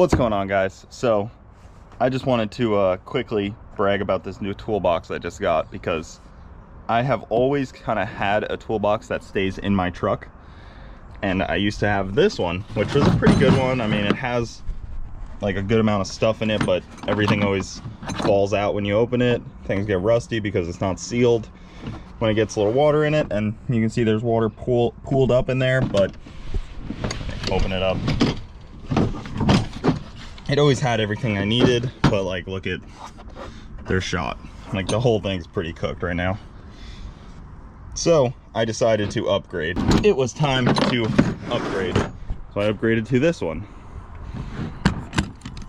What's going on, guys? So I just wanted to quickly brag about this new toolbox I just got, because I have always kind of had a toolbox that stays in my truck, and I used to have this one, which was a pretty good one. I mean, it has like a good amount of stuff in it, but everything always falls out when you open it. Things get rusty because it's not sealed when it gets a little water in it, and you can see there's water pooled up in there. But open it up, it always had everything I needed, but like, look at their shot. Like, the whole thing's pretty cooked right now. So I decided to upgrade. It was time to upgrade. So I upgraded to this one.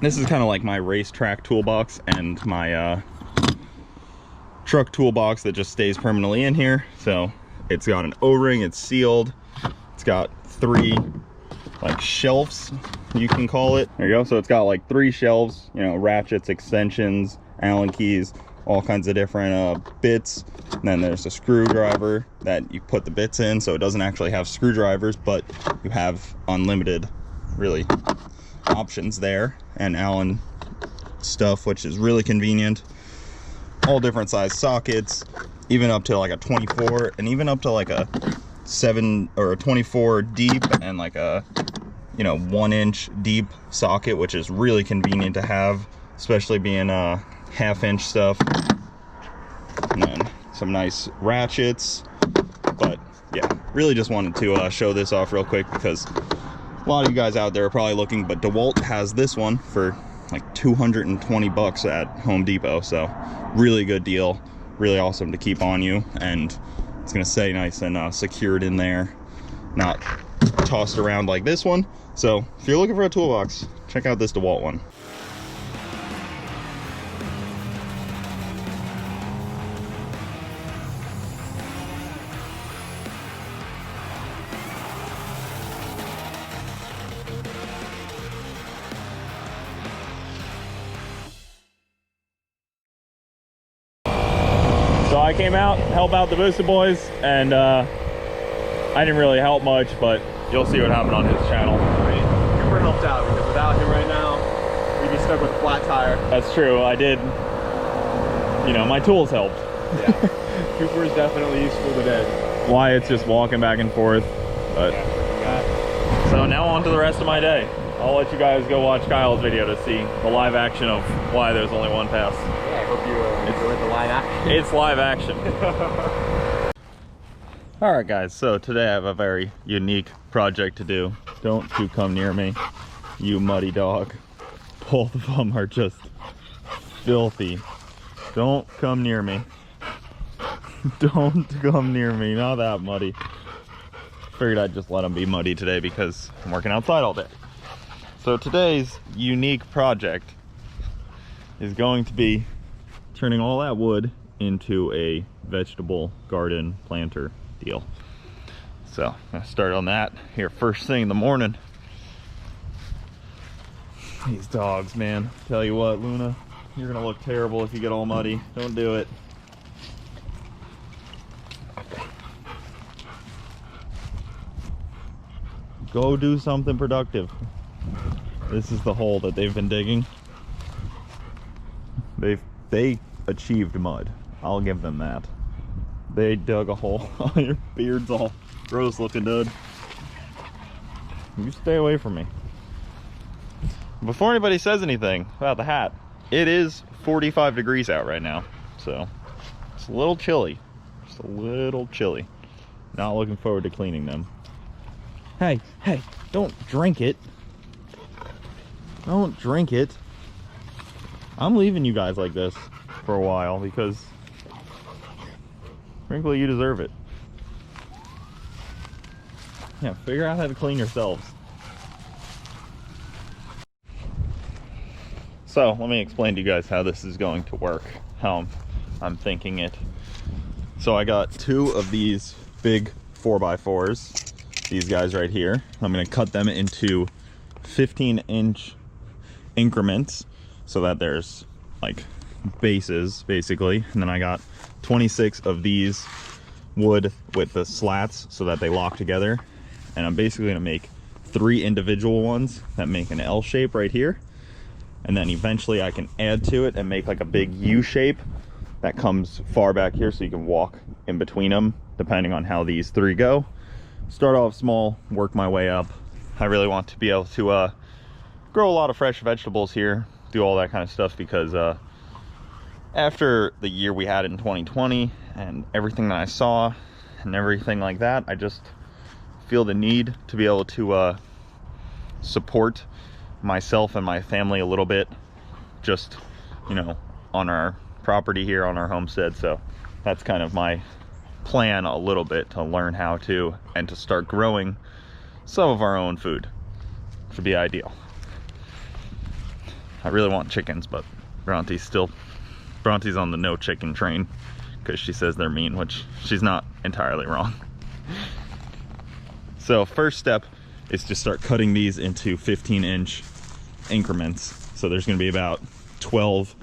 This is kind of like my racetrack toolbox and my truck toolbox that just stays permanently in here. So it's got an O-ring, it's sealed. It's got 3 like shelves, you can call it. There you go. So it's got like 3 shelves, you know, ratchets, extensions, Allen keys, all kinds of different bits. And then there's a screwdriver that you put the bits in, so it doesn't actually have screwdrivers, but you have unlimited, really, options there, and Allen stuff, which is really convenient. All different size sockets, even up to like a 24, and even up to like a 7 or a 24 deep, and like a, you know, 1-inch deep socket, which is really convenient to have, especially being 1/2 inch stuff. And then some nice ratchets. But yeah, really just wanted to show this off real quick, because a lot of you guys out there are probably looking, but DeWalt has this one for like 220 bucks at Home Depot. So really good deal, really awesome to keep on you, and it's gonna stay nice and secured in there, not tossed around like this one. So if you're looking for a toolbox, check out this DeWalt one. So I came out, help out the Boosted boys, and I didn't really help much, but you'll see what happened on his channel. Right. Cooper helped out, because without him right now, we'd be stuck with a flat tire. That's true, I did, you know, my tools helped. Yeah. Cooper is definitely useful today. Wyatt's just walking back and forth, but so now on to the rest of my day. I'll let you guys go watch Kyle's video to see the live action of why there's only one pass. Yeah, I hope you enjoyed the live action. It's live action. All right, guys, so today I have a very unique project to do. Don't you come near me, you muddy dog. Both of them are just filthy. Don't come near me. Don't come near me, not that muddy. Figured I'd just let them be muddy today because I'm working outside all day. So today's unique project is going to be turning all that wood into a vegetable garden planter deal. So I'm gonna start on that here first thing in the morning. These dogs, man. Tell you what, Luna, you're gonna look terrible if you get all muddy. Don't do it. Go do something productive. This is the hole that they've been digging. They achieved mud. I'll give them that. They dug a hole. Your beard's all gross looking, dude. You stay away from me. Before anybody says anything about the hat, it is 45 degrees out right now, so it's a little chilly. Just a little chilly. Not looking forward to cleaning them. Hey, don't drink it. Don't drink it. I'm leaving you guys like this for a while because, frankly, you deserve it. Yeah, figure out how to clean yourselves. So let me explain to you guys how this is going to work, how I'm thinking it. So I got 2 of these big 4x4s, these guys right here. I'm going to cut them into 15-inch increments so that there's like bases basically, and then I got 26 of these wood with the slats so that they lock together, and I'm basically going to make 3 individual ones that make an L shape right here. And then eventually I can add to it and make like a big U shape that comes far back here so you can walk in between them depending on how these 3 go. Start off small, work my way up. I really want to be able to grow a lot of fresh vegetables here, do all that kind of stuff, because after the year we had in 2020 and everything that I saw and everything like that, I just feel the need to be able to support myself and my family a little bit, just, you know, on our property here, on our homestead. So that's kind of my plan a little bit, to learn how to and to start growing some of our own food, which would be ideal. I really want chickens, but Bronte's on the no chicken train because she says they're mean, which she's not entirely wrong. So first step is to start cutting these into 15-inch increments. So there's going to be about 12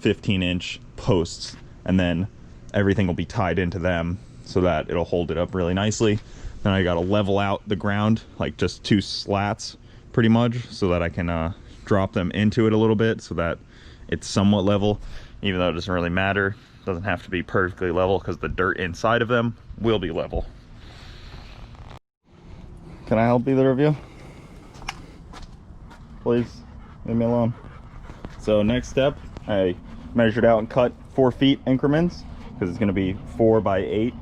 15-inch posts, and then everything will be tied into them so that it'll hold it up really nicely. Then I got to level out the ground, like just 2 slats pretty much, so that I can drop them into it a little bit so that it's somewhat level, even though it doesn't really matter. It doesn't have to be perfectly level because the dirt inside of them will be level. Can I help either of you? Please, leave me alone. So next step, I measured out and cut 4 feet increments because it's going to be 4 by 8.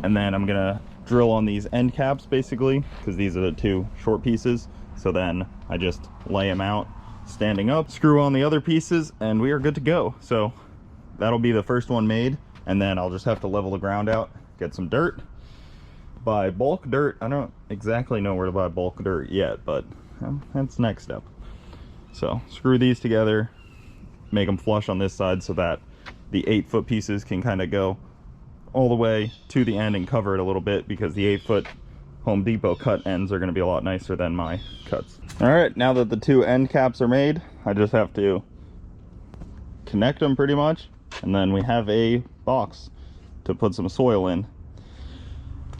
And then I'm going to drill on these end caps basically, because these are the 2 short pieces. So then I just lay them out standing up, screw on the other pieces, and we are good to go. So that'll be the first one made, and then I'll just have to level the ground out, get some dirt, buy bulk dirt. I don't exactly know where to buy bulk dirt yet, but that's next step. So screw these together, make them flush on this side so that the 8-foot pieces can kind of go all the way to the end and cover it a little bit, because the 8-foot Home Depot cut ends are going to be a lot nicer than my cuts. All right, now that the 2 end caps are made, I just have to connect them pretty much, and then we have a box to put some soil in.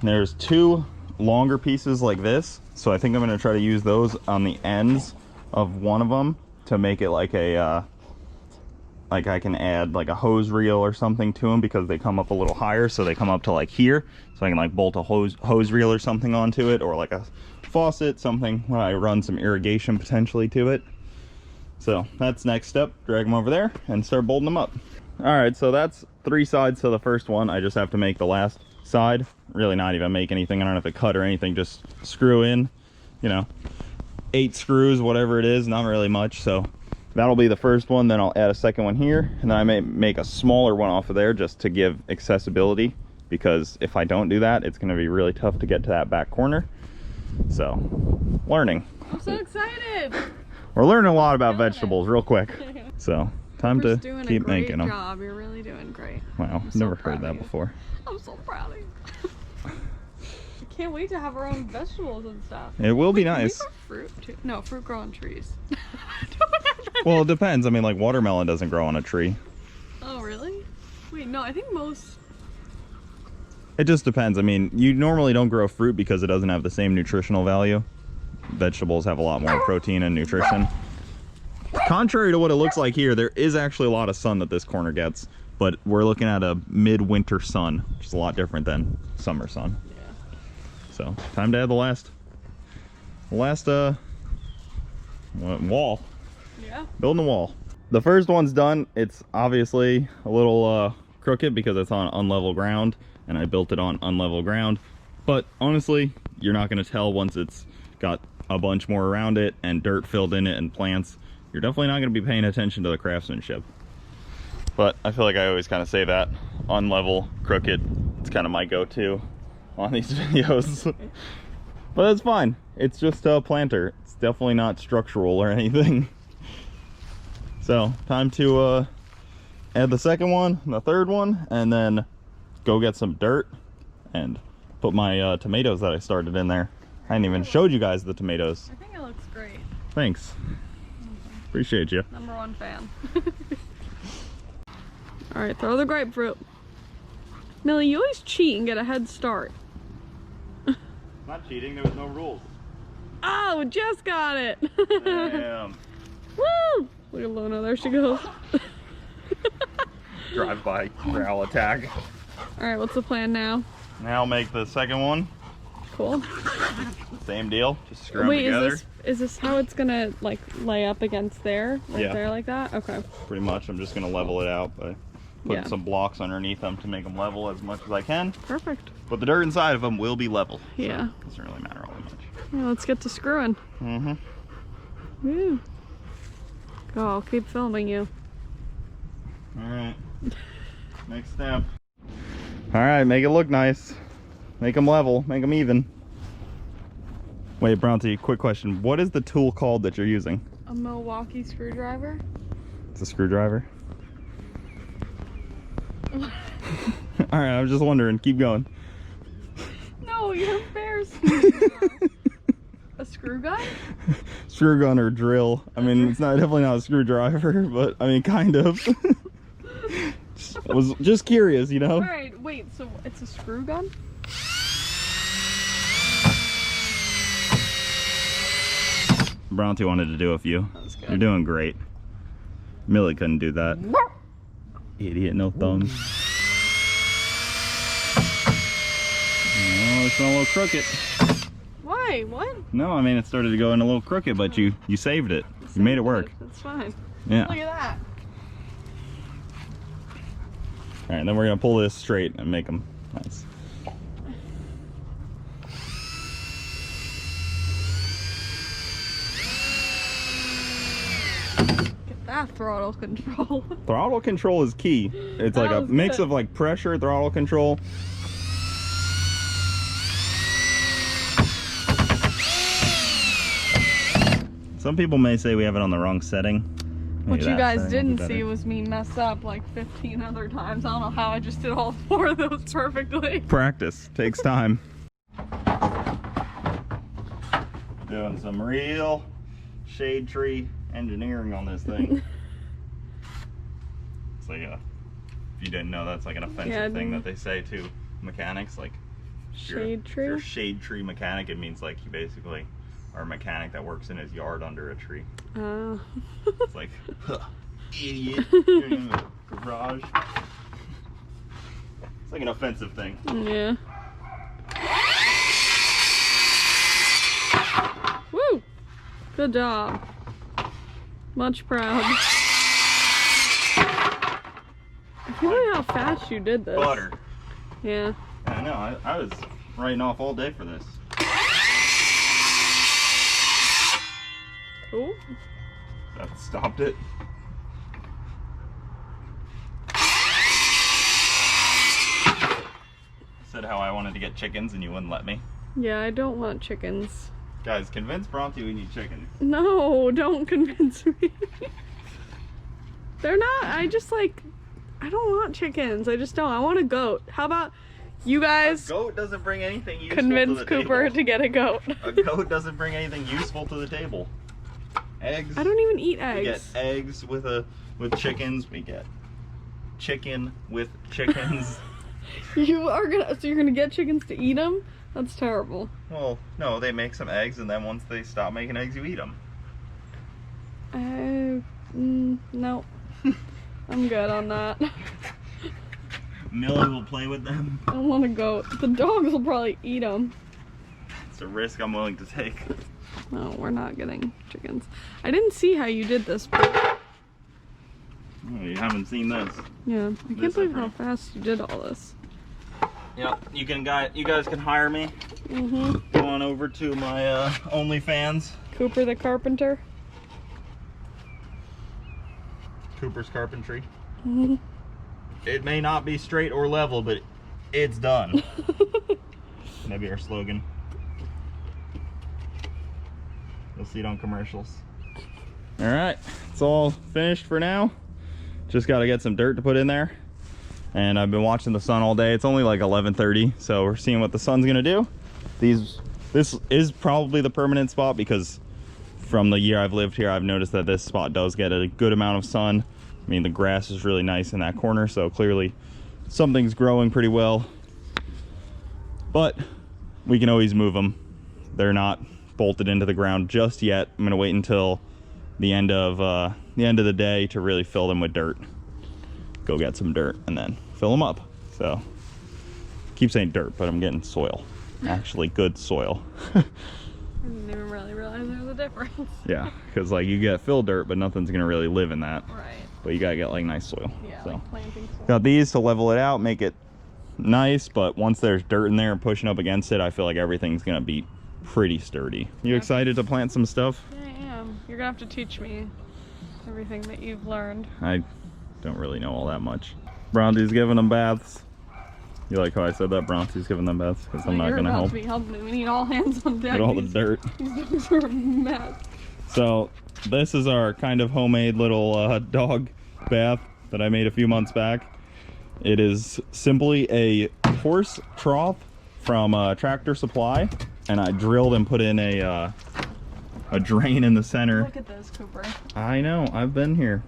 There's 2 longer pieces like this, so I think I'm going to try to use those on the ends of one of them to make it like a like I can add like a hose reel or something to them, because they come up a little higher, so they come up to like here, so I can like bolt a hose reel or something onto it, or like a faucet, something when I run some irrigation potentially to it. So that's next step. Drag them over there and start bolting them up. All right, so that's 3 sides to the first one. I just have to make the last side, really not even make anything. I don't have to cut or anything, just screw in, you know, 8 screws, whatever it is, not really much. So that'll be the first one. Then I'll add a second one here, and then I may make a smaller one off of there just to give accessibility, because if I don't do that, it's going to be really tough to get to that back corner. So learning. I'm so excited. We're learning a lot about vegetables real quick. So time to doing keep a great making them. Job. You're really doing great. Wow, I'm so never proud heard that of you. before. I'm so proud of you. I can't wait to have our own vegetables and stuff. It will be Can we nice. grow fruit too? No, fruit grow on trees. Well, it depends. I mean, like watermelon doesn't grow on a tree. Oh, really? Wait, no, I think most... It just depends. I mean, you normally don't grow fruit because it doesn't have the same nutritional value. Vegetables have a lot more protein and nutrition. Contrary to what it looks like here, there is actually a lot of sun that this corner gets, but we're looking at a midwinter sun, which is a lot different than summer sun. Yeah. So time to add the last wall. Yeah. Building a wall. The first one's done. It's obviously a little crooked because it's on unlevel ground, and I built it on unlevel ground. But honestly, you're not going to tell once it's got a bunch more around it and dirt filled in it and plants. You're definitely not going to be paying attention to the craftsmanship. But I feel like I always kind of say that. Unlevel, crooked, it's kind of my go-to on these videos. But it's fine. It's just a planter. It's definitely not structural or anything. So time to add the second one, the third one, and then go get some dirt and put my tomatoes that I started in there. I hadn't even showed you guys the tomatoes. I think it looks great. Thanks. Appreciate you. #1 fan. All right, throw the grapefruit. Millie, you always cheat and get a head start. Not cheating, there was no rules. Oh, just got it. Damn. Woo! Look at Luna, there she goes. Drive by growl attack. All right, what's the plan now? Now make the second one. Cool. Same deal. Just screw them Wait, together. is this how it's gonna like lay up against there? Right Yeah. there like that? Okay. Pretty much. I'm just gonna level it out by putting some blocks underneath them to make them level as much as I can. Perfect. But the dirt inside of them will be level. Yeah. So it doesn't really matter all that much. Yeah, let's get to screwing. Mm-hmm. Woo. Go, I'll keep filming you. Alright. Next step. Alright, make it look nice. Make them level. Make them even. Wait, Bronte, quick question. What is the tool called that you're using? A Milwaukee screwdriver. It's a screwdriver? Alright, I was just wondering. Keep going. No, you're embarrassing. A screw gun? Screw gun or drill. I mean, it's not definitely not a screwdriver, but I mean, kind of. Was just curious, you know? Alright, wait, so it's a screw gun? Bronte wanted to do a few. That was good. You're doing great. Millie couldn't do that. Idiot, no thumbs. Oh, it's a little crooked. Why? What? No, I mean it started to go in a little crooked, but you saved it. You made it work. That's fine. Yeah. Look at that. All right, then we're gonna pull this straight and make them nice. Get that throttle control. Throttle control is key. It's That like a was mix good. of like pressure, throttle control. Some people may say we have it on the wrong setting. What Maybe you that guys setting will be didn't see better. was me mess up like 15 other times. I don't know how I just did all 4 of those perfectly. Practice takes time. Doing some real shade tree engineering on this thing. It's like a, if you didn't know, that's like an offensive thing that they say to mechanics. Like, if you're Shade tree? If you're a shade tree mechanic, it means like you basically are a mechanic that works in his yard under a tree. Oh. It's like, huh, idiot, you're in the garage. It's like an offensive thing. Yeah. Woo! Good job. Much proud. I can't believe how fast you did this. Butter. Yeah. I know, I was writing off all day for this. Oh. That stopped it. Said how I wanted to get chickens and you wouldn't let me. Yeah, I don't want chickens. Guys, convince Bronte we need chickens. No, don't convince me. They're not, I don't want chickens. I just don't. I want a goat. How about you guys A goat doesn't bring anything useful convince to the Cooper table. to get a goat? A goat doesn't bring anything useful to the table. Eggs. I don't even eat We eggs. get eggs with chickens. We get chicken with chickens. So you're gonna get chickens to eat them? That's terrible. Well, no, they make some eggs, and then once they stop making eggs, you eat them. No. I'm good on that. Millie will play with them. I want a goat. The dogs will probably eat them. It's a risk I'm willing to take. No, we're not getting chickens. I didn't see how you did this. But Oh, you haven't seen this. yeah, I This can't believe how different. fast you did all this. Yep, you guys can hire me. Go on over to my OnlyFans. Cooper the carpenter. Cooper's Carpentry. It may not be straight or level, but it's done. Maybe our slogan. You'll see it on commercials. All right, it's all finished for now. Just got to get some dirt to put in there. And I've been watching the sun all day. It's only like 11:30, so we're seeing what the sun's gonna do. This is probably the permanent spot because from the year I've lived here, I've noticed that this spot does get a good amount of sun. I mean, the grass is really nice in that corner, so clearly something's growing pretty well. But we can always move them. They're not bolted into the ground just yet. I'm gonna wait until the end of the day to really fill them with dirt. Go get some dirt and then fill them up. So keep saying dirt, but I'm getting soil, actually good soil. I didn't even really realize there was a difference. Yeah, because like you get fill dirt, but nothing's gonna really live in that. Right. But you gotta get like nice soil. Yeah, so like planting soil. got these to level it out, make it nice, but once there's dirt in there and pushing up against it, I feel like everything's gonna be pretty sturdy. You excited to plant some stuff? Yeah, I am. You're gonna have to teach me everything that you've learned. I don't really know all that much. Bronte's giving them baths. You like how I said that? Bronte's giving them baths? Because I'm not gonna help. You're about to be helping. We need all hands on deck. Get all the dirt. These dogs are a mess. So this is our kind of homemade little dog bath that I made a few months back. It is simply a horse trough from Tractor Supply, and I drilled and put in a drain in the center. Look at this, Cooper. I know, I've been here.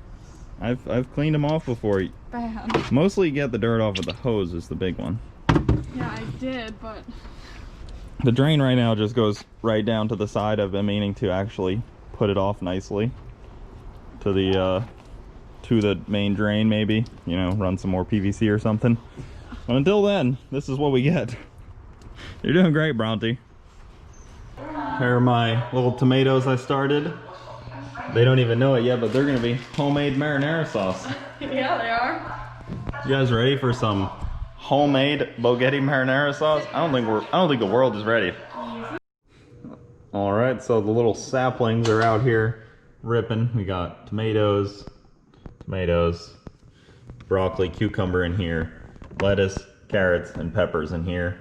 I've cleaned them off before. Bad. Mostly you get the dirt off with the hose is the big one. Yeah, I did, but The drain right now just goes right down to the side. I've been meaning to actually put it off nicely to the main drain, maybe, you know, run some more PVC or something. But until then, this is what we get. You're doing great, Bronte. Here are my little tomatoes I started. They don't even know it yet, but they're gonna be homemade marinara sauce. yeah, they are. You guys ready for some homemade spaghetti marinara sauce? I don't think the world is ready. All right, so the little saplings are out here ripping. We got tomatoes, broccoli, cucumber in here, lettuce, carrots, and peppers in here.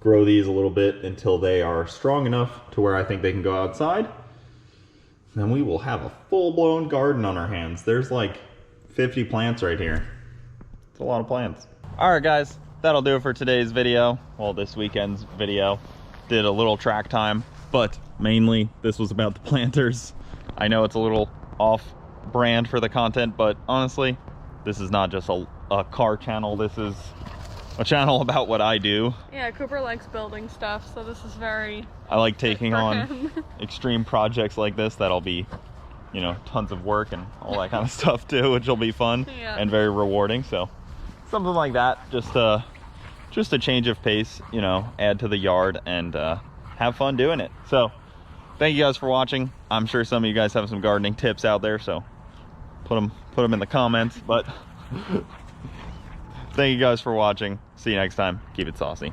Grow these a little bit until they are strong enough to where I think they can go outside. Then we will have a full-blown garden on our hands. There's like 50 plants right here. It's a lot of plants. All right, guys, that'll do it for today's video. Well, this weekend's video. Did a little track time, but mainly this was about the planters. I know it's a little off brand for the content, but honestly, this is not just a car channel. This is a channel about what I do. Yeah, Cooper likes building stuff, so this is very... I like taking for on him. extreme projects like this that'll be, you know, tons of work and all that kind of stuff too, which will be fun Yeah. and very rewarding. So something like that, just a change of pace, you know, add to the yard and have fun doing it. So thank you guys for watching. I'm sure some of you guys have some gardening tips out there, so put them in the comments. But thank you guys for watching. See you next time. Keep it saucy.